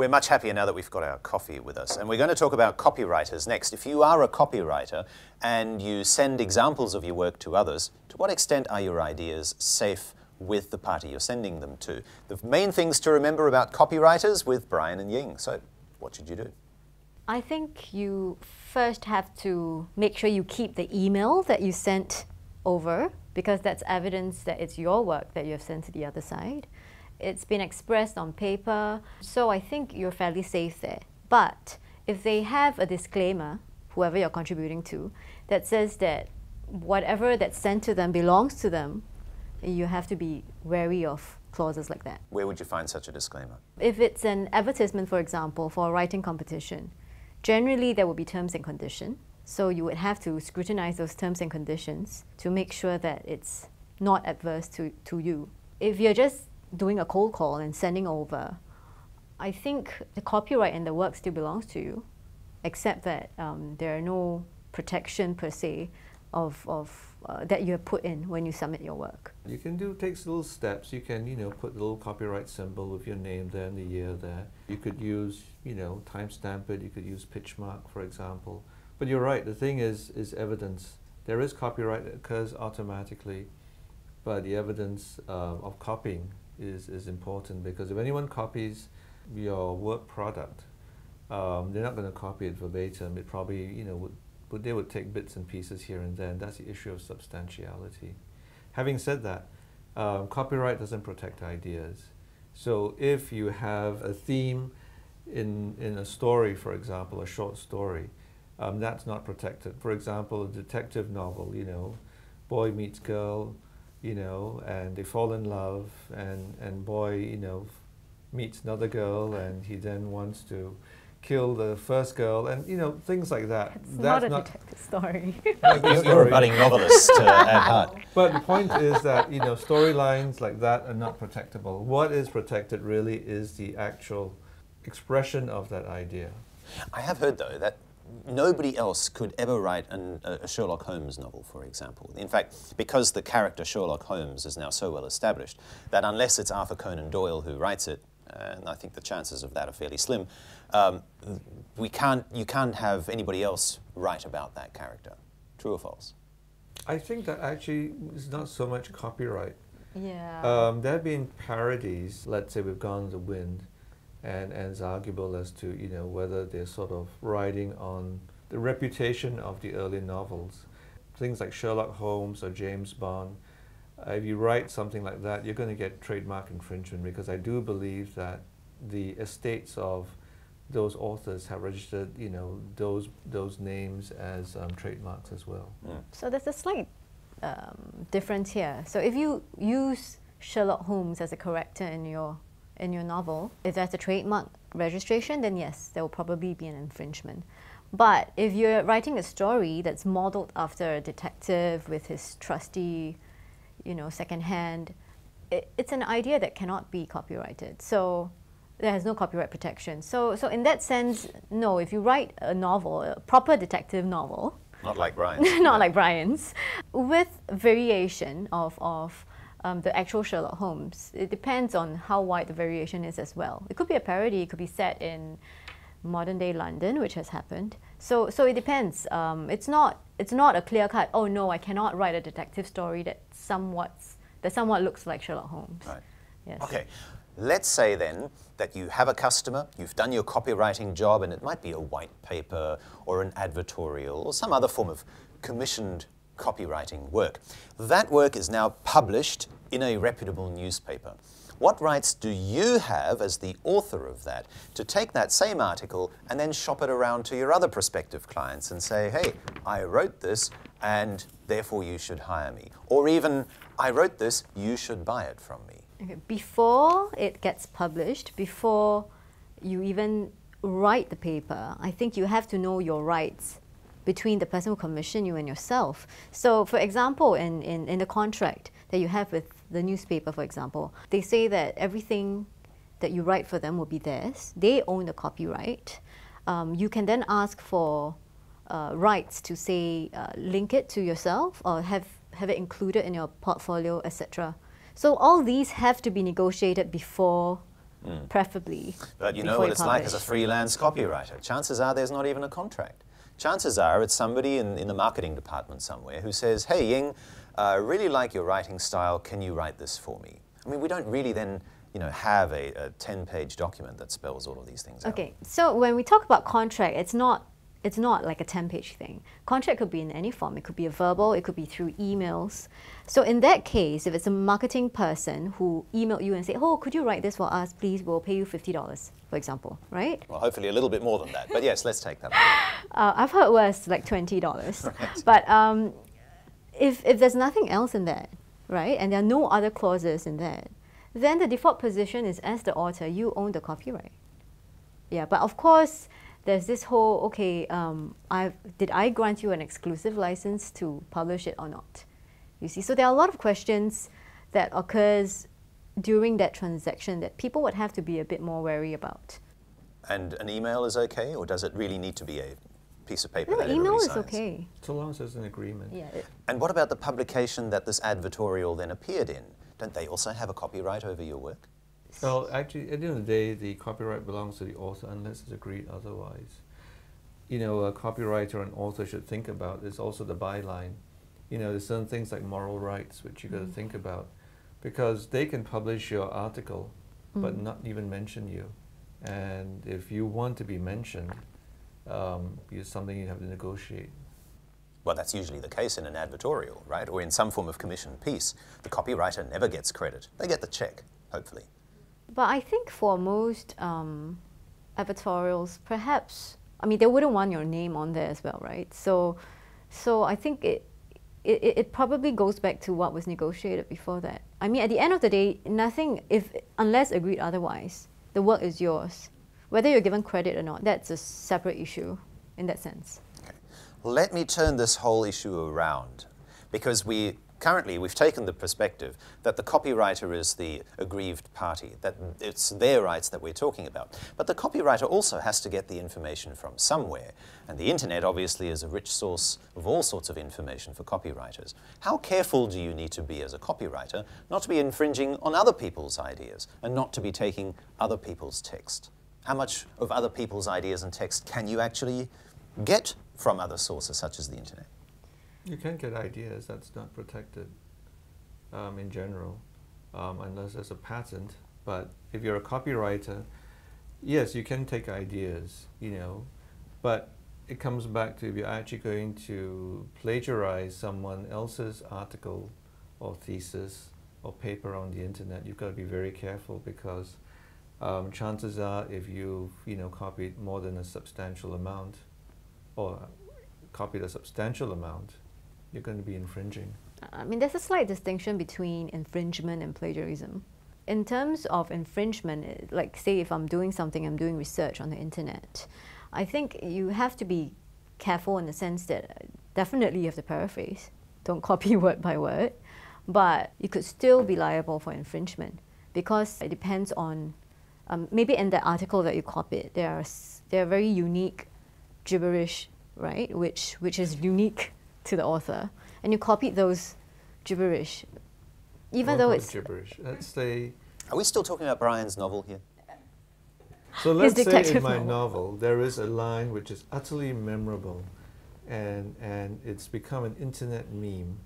We're much happier now that we've got our coffee with us, and we're going to talk about copywriters next. If you are a copywriter and you send examples of your work to others, to what extent are your ideas safe with the party you're sending them to? The main things to remember about copywriters with Brian and Ying. So what should you do? I think you first have to make sure you keep the email that you sent over, because that's evidence that it's your work that you have sent to the other side. It's been expressed on paper, so I think you're fairly safe there. But if they have a disclaimer, whoever you're contributing to, that says that whatever that's sent to them belongs to them, you have to be wary of clauses like that. Where would you find such a disclaimer? If it's an advertisement, for example, for a writing competition, generally there will be terms and conditions. So you would have to scrutinize those terms and conditions to make sure that it's not adverse to you. If you're just doing a cold call and sending over, I think the copyright and the work still belongs to you, except that there are no protection per se that you have put in when you submit your work. You can take little steps. You can, put the little copyright symbol with your name there and the year there. You could use, timestamp it. You could use pitch mark, for example. But you're right. The thing is evidence. There is copyright that occurs automatically, but the evidence of copying is important, because if anyone copies your work product, they're not going to copy it verbatim. It probably, they would take bits and pieces here and there, and that's the issue of substantiality. Having said that, copyright doesn't protect ideas. So if you have a theme in a story, for example, a short story, that's not protected. For example, a detective novel, boy meets girl, and they fall in love, and boy, meets another girl, and he then wants to kill the first girl, and things like that. That's not a detective story. You're a budding novelist at heart. But the point is that storylines like that are not protectable. What is protected really is the actual expression of that idea. I have heard, though, that nobody else could ever write a Sherlock Holmes novel, for example. In fact, because the character Sherlock Holmes is now so well established, that unless it's Arthur Conan Doyle who writes it, and I think the chances of that are fairly slim, you can't have anybody else write about that character. True or false? I think that actually is not so much copyright. Yeah. There have been parodies, let's say with Gone with the Wind, and it's arguable as to whether they're sort of riding on the reputation of the early novels. Things like Sherlock Holmes or James Bond. If you write something like that, you're going to get trademark infringement, because I do believe that the estates of those authors have registered, those names as trademarks as well. Mm. So there's a slight difference here. So if you use Sherlock Holmes as a character in your novel, if that's a trademark registration, then yes, there will probably be an infringement. But if you're writing a story that's modeled after a detective with his trusty, second-hand, it's an idea that cannot be copyrighted. So there has no copyright protection. So in that sense, no, if you write a novel, a proper detective novel, Not like Brian's. not like Brian's, with variation of the actual Sherlock Holmes, it depends on how wide the variation is as well. It could be a parody, it could be set in modern-day London, which has happened. So it depends. It's not a clear-cut, oh no, I cannot write a detective story that somewhat looks like Sherlock Holmes. Right. Yes. Okay. Let's say then that you have a customer, you've done your copywriting job, and it might be a white paper or an advertorial or some other form of commissioned copywriting work. That work is now published in a reputable newspaper. What rights do you have as the author of that to take that same article and then shop it around to your other prospective clients and say, hey, I wrote this and therefore you should hire me? Or even, I wrote this, you should buy it from me. Okay. Before it gets published, before you even write the paper, I think you have to know your rights between the person who commissioned you and yourself. So for example, in the contract that you have with the newspaper, for example, they say that everything that you write for them will be theirs. They own the copyright. You can then ask for rights to say, link it to yourself or have it included in your portfolio, etc. So all these have to be negotiated before preferably. But you know before what it's like as a publish. freelance copywriter. Chances are there's not even a contract. Chances are it's somebody in the marketing department somewhere who says, hey, Ying, I really like your writing style. Can you write this for me? I mean, we don't really then have a 10-page document that spells all of these things out. Okay, so when we talk about contract, it's not like a 10-page thing. Contract could be in any form. It could be a verbal, it could be through emails. So in that case, if it's a marketing person who emailed you and said, oh, could you write this for us, please, we'll pay you $50, for example, right? Well, hopefully a little bit more than that. But yes, let's take that. I've heard worse, like $20. Right. But if there's nothing else in that, right, and there are no other clauses in that, then the default position is, as the author, you own the copyright. Yeah, but of course, there's this whole, okay, did I grant you an exclusive license to publish it or not? You see, so there are a lot of questions that occurs during that transaction that people would have to be a bit more wary about. And an email is okay, or does it really need to be a piece of paper No, that email everybody is signs? okay. So long as there's an agreement. Yeah. And what about the publication that this advertorial then appeared in? Don't they also have a copyright over your work? Well, actually, at the end of the day, the copyright belongs to the author unless it's agreed otherwise. You know, a copywriter and author should think about is also the byline. You know, there's certain things like moral rights which you got to think about, because they can publish your article but not even mention you. And if you want to be mentioned, it's something you have to negotiate. Well, that's usually the case in an advertorial, right? Or in some form of commissioned piece. The copywriter never gets credit. They get the check, hopefully. But I think for most advertorials, perhaps, I mean, they wouldn't want your name on there as well, right? So I think it probably goes back to what was negotiated before that. I mean, at the end of the day, nothing, unless agreed otherwise, the work is yours. Whether you're given credit or not, that's a separate issue in that sense. Okay. Let me turn this whole issue around, because we've taken the perspective that the copywriter is the aggrieved party, that it's their rights that we're talking about. But the copywriter also has to get the information from somewhere. And the internet obviously is a rich source of all sorts of information for copywriters. How careful do you need to be as a copywriter not to be infringing on other people's ideas and not to be taking other people's text? How much of other people's ideas and text can you actually get from other sources such as the internet? You can get ideas, that's not protected in general, unless there's a patent. But if you're a copywriter, yes, you can take ideas, you know, but it comes back to if you're actually going to plagiarize someone else's article or thesis or paper on the internet, you've got to be very careful, because chances are if you've copied more than a substantial amount or copied a substantial amount, you're going to be infringing. I mean, there's a slight distinction between infringement and plagiarism. In terms of infringement, like say if I'm doing something, I'm doing research on the internet, I think you have to be careful in the sense that definitely you have to paraphrase. Don't copy word by word. But you could still be liable for infringement, because it depends on, maybe in the article that you copied, there are very unique gibberish, right, which is unique to the author, and you copied those gibberish, even though it's gibberish. Let's say. Are we still talking about Brian's novel here? So let's say detective in my novel. novel there is a line which is utterly memorable, and it's become an internet meme.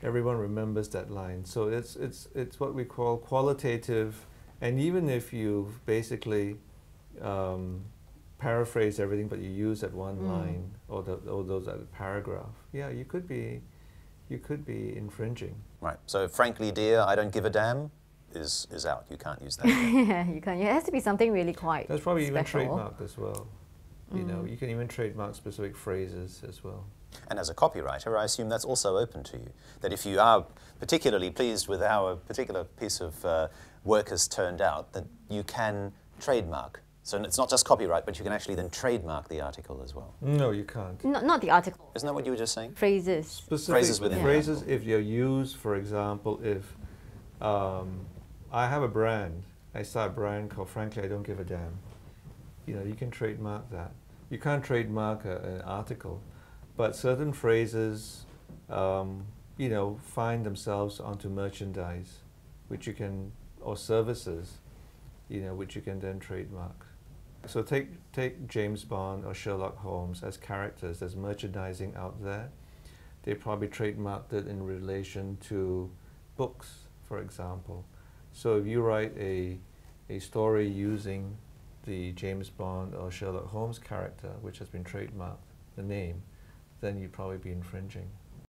Everyone remembers that line. So it's what we call qualitative, and even if you've basically paraphrase everything, but you use that one line or those at a paragraph, yeah, you could be infringing. Right. So frankly, dear, I don't give a damn is out. You can't use that. yeah, you can. It has to be something really quite That's probably special. even trademarked as well. You know, you can even trademark specific phrases as well. And as a copywriter, I assume that's also open to you. That if you are particularly pleased with how a particular piece of work has turned out, that you can trademark. So it's not just copyright, but you can actually then trademark the article as well. No, you can't. Not the article. Isn't that what you were just saying? Phrases. Specific Phrases within the phrases, article. if you're used, for example, if I have a brand, I start a brand called Frankly I Don't Give a Damn. You know, you can trademark that. You can't trademark an article, but certain phrases, you know, find themselves onto merchandise, which you can, or services, which you can then trademark. So take James Bond or Sherlock Holmes as characters, as merchandising out there. They probably trademarked it in relation to books, for example. So if you write a story using the James Bond or Sherlock Holmes character, which has been trademarked, the name, then you'd probably be infringing.